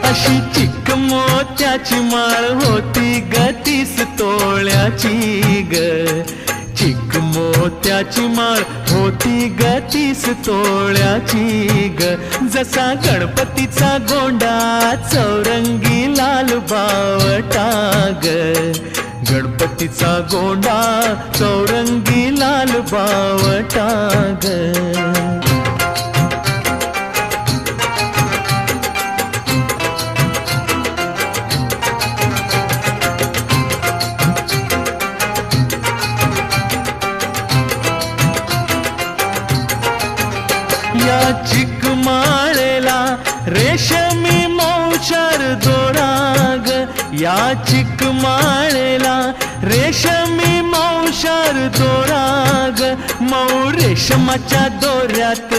अशी चिक मोत्याची माळ होती ग 30 तोळ्याची ग. चिक मोत्याची माळ होती ग 30 तोळ्याची ग. जसा गणपतीचा गोंडा चौरंगी लाल बावटा ग. गणपतीचा गोंडा चौरंगी लाल बावटा ग. या चिकमाळेला रेशमी मौचार दोराग. या चिकमाळेला रेशमी मौचार दोराग. मऊ रेशमाच्या दोऱ्यात